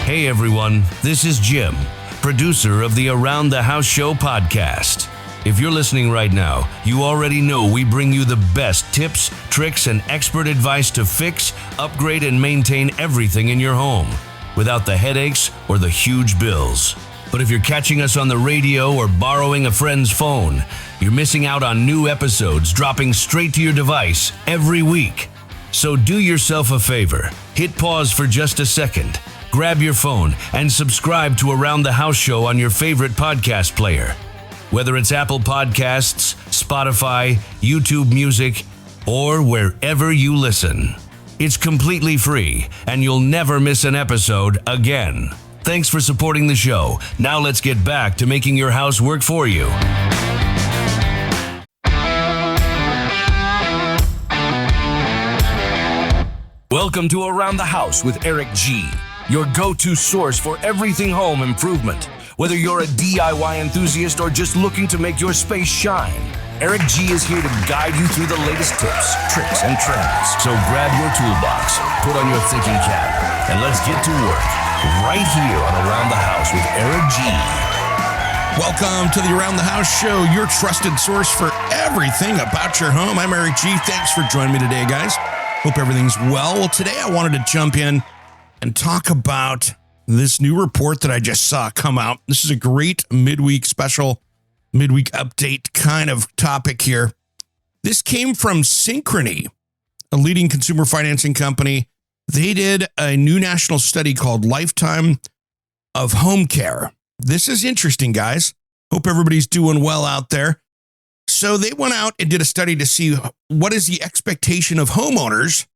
Hey everyone, this is Jim, producer of the Around the House Show podcast. If you're listening right now, you already know we bring you the best tips, tricks, and expert advice to fix, upgrade, and maintain everything in your home without the headaches or the huge bills. But if you're catching us on the radio or borrowing a friend's phone, you're missing out on new episodes dropping straight to your device every week. So do yourself a favor, hit pause for just a second, grab your phone, and subscribe to Around the House Show on your favorite podcast player. Whether it's Apple Podcasts, Spotify, YouTube Music, or wherever you listen. It's completely free, and you'll never miss an episode again. Thanks for supporting the show. Now let's get back to making your house work for you. Welcome to Around the House with Eric G., your go-to source for everything home improvement. Whether you're a DIY enthusiast or just looking to make your space shine, Eric G. is here to guide you through the latest tips, tricks, and trends. So grab your toolbox, put on your thinking cap, and let's get to work right here on Around the House with Eric G. Welcome to the Around the House Show, your trusted source for everything about your home. I'm Eric G. Thanks for joining me today, guys. Hope everything's well. Well, today I wanted to jump in and talk about this new report that I just saw come out. This is a great midweek special, midweek update kind of topic here. This came from Synchrony, a leading consumer financing company. They did a new national study called Lifetime of Home Care. This is interesting, guys. Hope everybody's doing well out there. So they went out and did a study to see what is the expectation of homeowners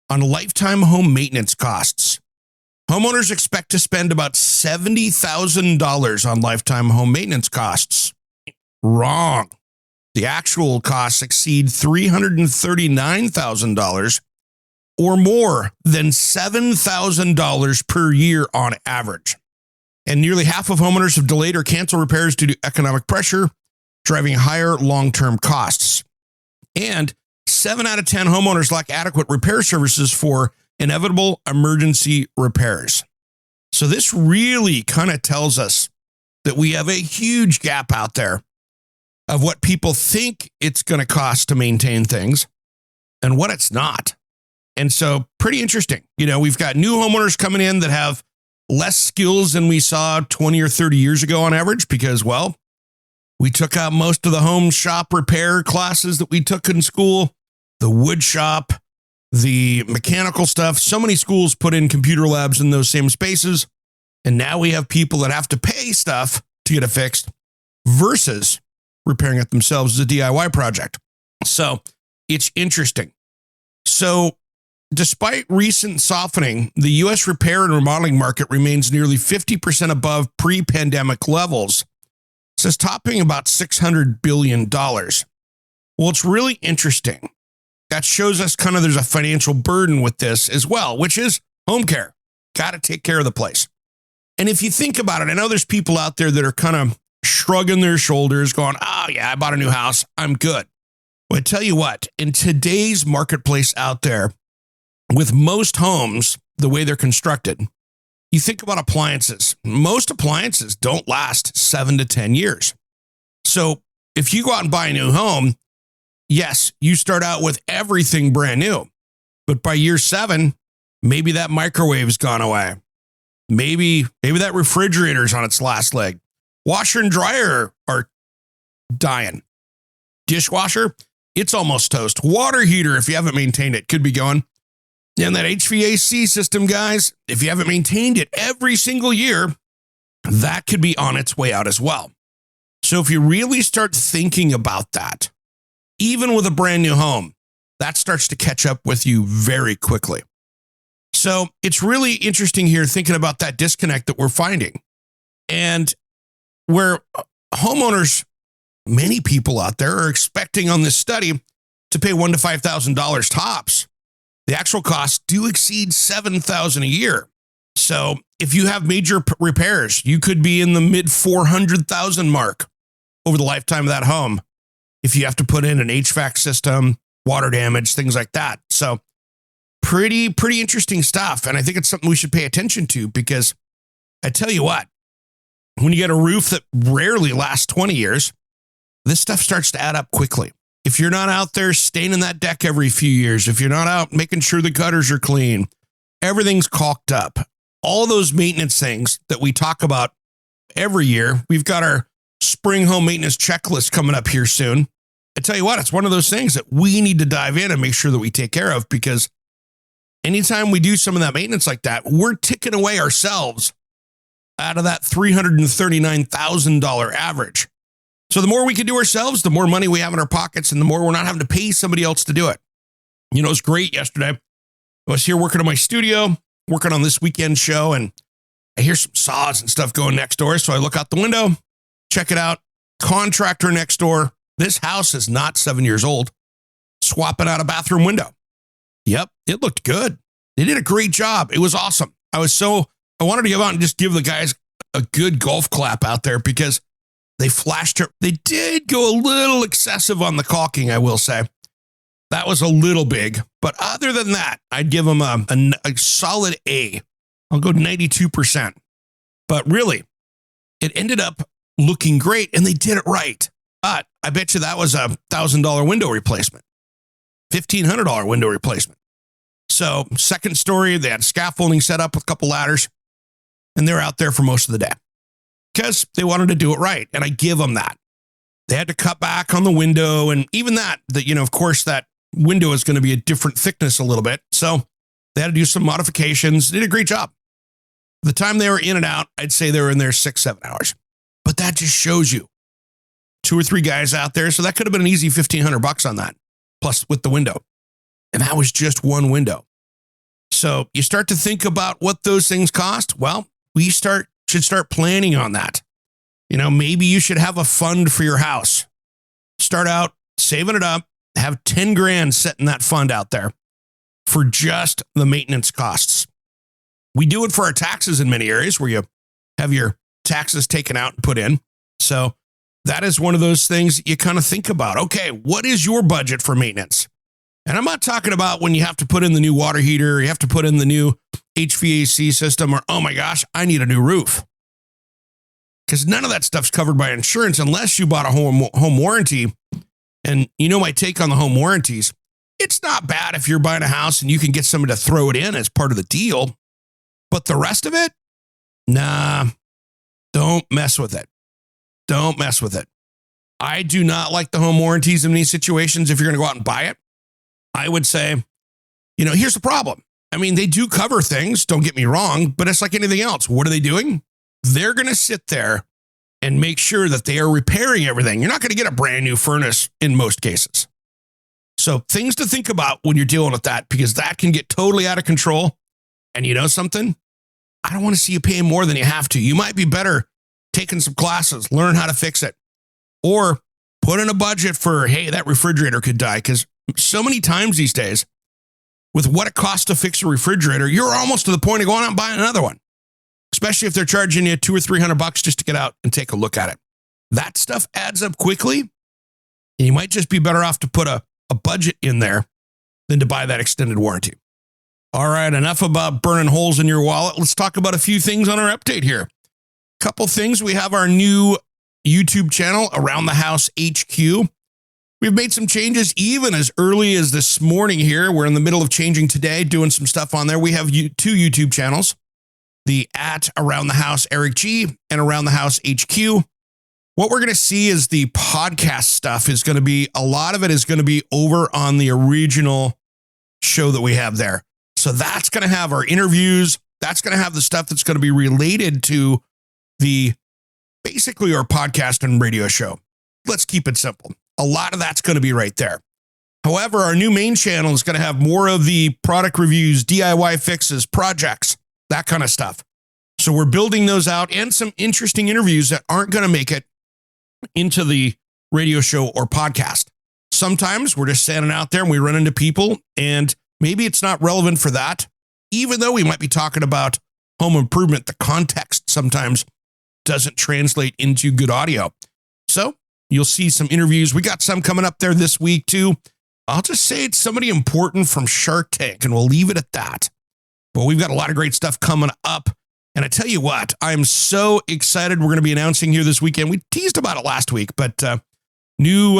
on lifetime home maintenance costs. Homeowners expect to spend about $70,000 on lifetime home maintenance costs. Wrong. The actual costs exceed $339,000 or more than $7,000 per year on average. And nearly half of homeowners have delayed or canceled repairs due to economic pressure, driving higher long-term costs. And 7 out of 10 homeowners lack adequate repair services for inevitable emergency repairs. So this really kind of tells us that we have a huge gap out there of what people think it's going to cost to maintain things and what it's not. And so pretty interesting. You know, we've got new homeowners coming in that have less skills than we saw 20 or 30 years ago on average because, well, we took out most of the home shop repair classes that we took in school, the wood shop, the mechanical stuff. So many schools put in computer labs in those same spaces. And now we have people that have to pay stuff to get it fixed versus repairing it themselves as a DIY project. So it's interesting. So despite recent softening, the U.S. repair and remodeling market remains nearly 50% above pre-pandemic levels. It says topping about $600 billion. Well, it's really interesting. That shows us kind of there's a financial burden with this as well, which is home care. Got to take care of the place. And if you think about it, I know there's people out there that are kind of shrugging their shoulders going, oh yeah, I bought a new house. I'm good. Well, I tell you what, in today's marketplace out there, with most homes, the way they're constructed, you think about appliances. Most appliances don't last 7 to 10 years. So if you go out and buy a new home, yes, you start out with everything brand new. But by year 7, maybe that microwave's gone away. Maybe that refrigerator's on its last leg. Washer and dryer are dying. Dishwasher, it's almost toast. Water heater, if you haven't maintained it, could be going. And that HVAC system, guys, if you haven't maintained it every single year, that could be on its way out as well. So if you really start thinking about that, even with a brand new home, that starts to catch up with you very quickly. So it's really interesting here thinking about that disconnect that we're finding. And where homeowners, many people out there are expecting on this study to pay $1,000 to $5,000 tops. The actual costs do exceed $7,000 a year. So if you have major repairs, you could be in the mid $400,000 mark over the lifetime of that home. If you have to put in an HVAC system, water damage, things like that. So Pretty interesting stuff. And I think it's something we should pay attention to, because I tell you what, when you get a roof that rarely lasts 20 years, this stuff starts to add up quickly. If you're not out there staining that deck every few years, if you're not out making sure the gutters are clean, everything's caulked up, all those maintenance things that we talk about every year. We've got our spring home maintenance checklist coming up here soon. I tell you what, it's one of those things that we need to dive in and make sure that we take care of, because anytime we do some of that maintenance like that, we're ticking away ourselves out of that $339,000 average. So the more we can do ourselves, the more money we have in our pockets, and the more we're not having to pay somebody else to do it. You know, it was great yesterday. I was here working in my studio, working on this weekend show, and I hear some saws and stuff going next door. So I look out the window, check it out. Contractor next door. This house is not 7 years old. Swapping out a bathroom window. Yep, it looked good. They did a great job. It was awesome. I wanted to go out and just give the guys a good golf clap out there, because they flashed her. They did go a little excessive on the caulking, I will say. That was a little big. But other than that, I'd give them a solid A. I'll go 92%. But really, it ended up looking great, and they did it right. But I bet you that was a $1,000 window replacement, $1,500 window replacement. So second story, they had scaffolding set up with a couple ladders, and they're out there for most of the day because they wanted to do it right. And I give them that. They had to cut back on the window, and even that, of course, that window is going to be a different thickness a little bit. So they had to do some modifications. They did a great job. The time they were in and out, I'd say they were in there 6-7 hours. But that just shows you 2 or 3 guys out there. So that could have been an easy $1,500 on that, plus with the window. And that was just one window. So you start to think about what those things cost. Well, we should start planning on that. Maybe you should have a fund for your house. Start out saving it up, have 10 grand set in that fund out there for just the maintenance costs. We do it for our taxes in many areas where you have your taxes taken out and put in. So that is one of those things you kind of think about. Okay, what is your budget for maintenance? And I'm not talking about when you have to put in the new water heater, or you have to put in the new HVAC system, or, oh my gosh, I need a new roof. Because none of that stuff's covered by insurance unless you bought a home warranty. And my take on the home warranties, it's not bad if you're buying a house and you can get somebody to throw it in as part of the deal. But the rest of it, nah, don't mess with it. Don't mess with it. I do not like the home warranties in these situations. If you're going to go out and buy it, I would say, here's the problem. I mean, they do cover things, don't get me wrong, but it's like anything else. What are they doing? They're going to sit there and make sure that they are repairing everything. You're not going to get a brand new furnace in most cases. So things to think about when you're dealing with that, because that can get totally out of control. And you know something? I don't want to see you paying more than you have to. You might be better taking some classes, learn how to fix it, or put in a budget for, hey, that refrigerator could die. Because so many times these days, with what it costs to fix a refrigerator, you're almost to the point of going out and buying another one, especially if they're charging you $200 or $300 just to get out and take a look at it. That stuff adds up quickly, and you might just be better off to put a budget in there than to buy that extended warranty. All right, enough about burning holes in your wallet. Let's talk about a few things on our update here. Couple things. We have our new YouTube channel, Around the House HQ. We've made some changes even as early as this morning here. We're in the middle of changing today, doing some stuff on there. We have 2 YouTube channels, the @Around the House Eric G and Around the House HQ. What we're going to see is the podcast stuff is going to be, a lot of it is going to be over on the original show that we have there. So that's going to have our interviews. That's going to have the stuff that's going to be related to basically our podcast and radio show. Let's keep it simple. A lot of that's going to be right there. However, our new main channel is going to have more of the product reviews, DIY fixes, projects, that kind of stuff. So we're building those out, and some interesting interviews that aren't going to make it into the radio show or podcast. Sometimes we're just standing out there and we run into people, and maybe it's not relevant for that. Even though we might be talking about home improvement, the context sometimes doesn't translate into good audio. So you'll see some interviews. We got some coming up there this week too. I'll just say it's somebody important from Shark Tank, and we'll leave it at that. But we've got a lot of great stuff coming up. And I tell you what, I'm so excited. We're going to be announcing here this weekend. We teased about it last week, but we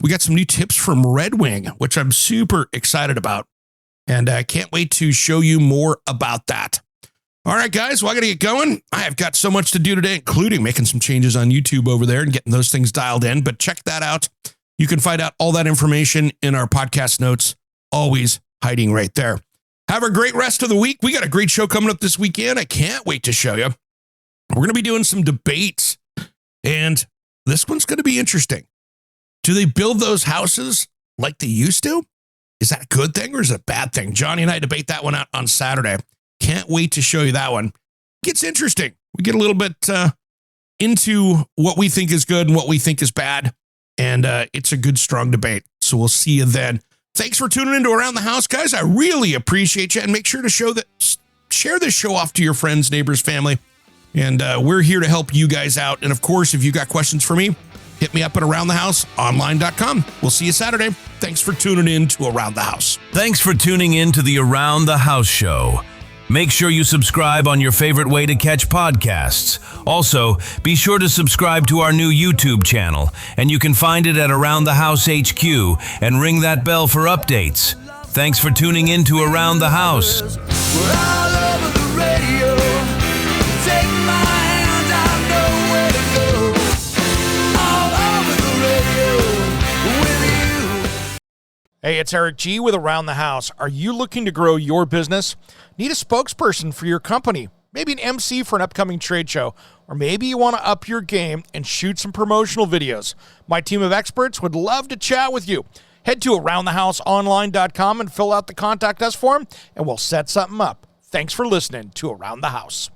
got some new tips from Red Wing, which I'm super excited about. And I can't wait to show you more about that. All right, guys, well, I got to get going. I have got so much to do today, including making some changes on YouTube over there and getting those things dialed in. But check that out. You can find out all that information in our podcast notes, always hiding right there. Have a great rest of the week. We got a great show coming up this weekend. I can't wait to show you. We're going to be doing some debates, and this one's going to be interesting. Do they build those houses like they used to? Is that a good thing or is it a bad thing? Johnny and I debate that one out on Saturday. Can't wait to show you that one. Gets interesting. We get a little bit into what we think is good and what we think is bad, and it's a good, strong debate. So we'll see you then. Thanks for tuning into Around the House, guys. I really appreciate you, and make sure to share this show off to your friends, neighbors, family, and we're here to help you guys out. And of course, if you got questions for me, hit me up at aroundthehouseonline.com. We'll see you Saturday. Thanks for tuning in to Around the House. Thanks for tuning in to the Around the House show. Make sure you subscribe on your favorite way to catch podcasts. Also, be sure to subscribe to our new YouTube channel, and you can find it at Around the House HQ, and ring that bell for updates. Thanks for tuning in to Around the House. We're all over the radio. Take my hand, I know where to go. All over the radio with you. Hey, it's Eric G. with Around the House. Are you looking to grow your business? Need a spokesperson for your company? Maybe an MC for an upcoming trade show? Or maybe you want to up your game and shoot some promotional videos? My team of experts would love to chat with you. Head to aroundthehouseonline.com and fill out the Contact Us form, and we'll set something up. Thanks for listening to Around the House.